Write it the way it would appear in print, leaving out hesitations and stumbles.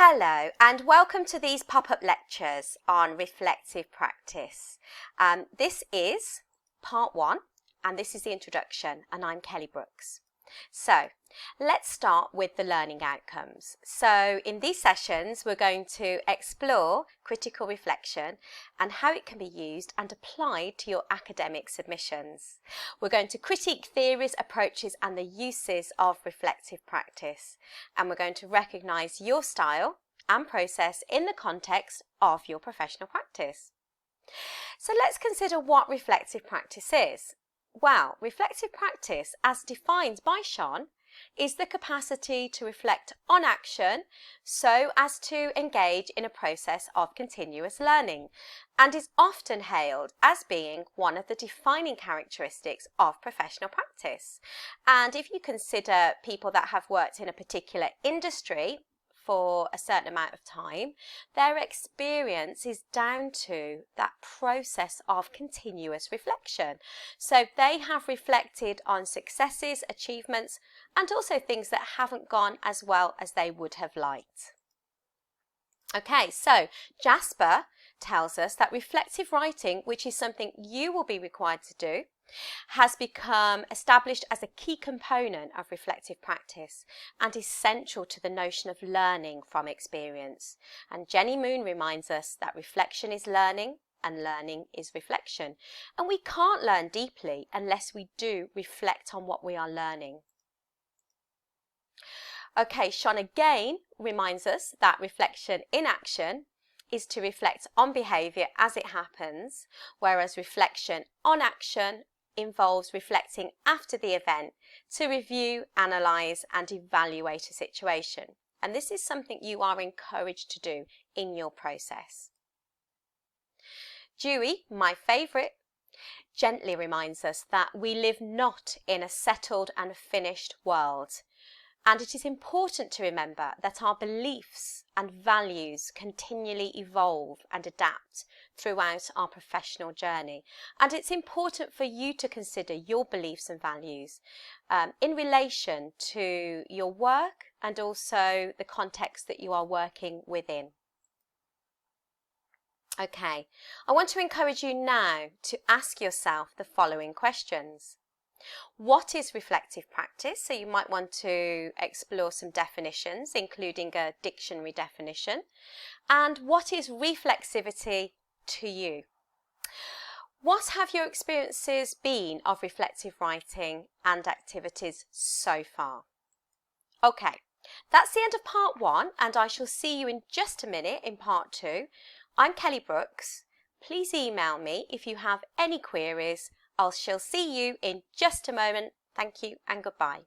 Hello and welcome to these pop-up lectures on reflective practice. This is part 1 and this is the introduction, and I'm Kelly Brookes. So let's start with the learning outcomes. So in these sessions we're going to explore critical reflection and how it can be used and applied to your academic submissions. We're going to critique theories, approaches and the uses of reflective practice, and we're going to recognise your style and process in the context of your professional practice. So let's consider what reflective practice is. Well, reflective practice, as defined by Sean, is the capacity to reflect on action so as to engage in a process of continuous learning, and is often hailed as being one of the defining characteristics of professional practice. And if you consider people that have worked in a particular industry for a certain amount of time, their experience is down to that process of continuous reflection. So they have reflected on successes, achievements, and also things that haven't gone as well as they would have liked. Okay, so Jasper tells us that reflective writing, which is something you will be required to do, has become established as a key component of reflective practice and essential to the notion of learning from experience. And Jenny Moon reminds us that reflection is learning and learning is reflection. And we can't learn deeply unless we do reflect on what we are learning. Okay, Sean again reminds us that reflection in action is to reflect on behaviour as it happens, whereas reflection on action involves reflecting after the event to review, analyse and evaluate a situation. And this is something you are encouraged to do in your process. Dewey, my favourite, gently reminds us that we live not in a settled and finished world. And it is important to remember that our beliefs and values continually evolve and adapt throughout our professional journey. And it's important for you to consider your beliefs and values in relation to your work and also the context that you are working within. Okay, I want to encourage you now to ask yourself the following questions. What is reflective practice? So you might want to explore some definitions, including a dictionary definition. And what is reflexivity to you? What have your experiences been of reflective writing and activities so far? Okay, that's the end of part 1, and I shall see you in just a minute in part 2. I'm Kelly Brookes. Please email me if you have any queries. I shall see you in just a moment. Thank you and goodbye.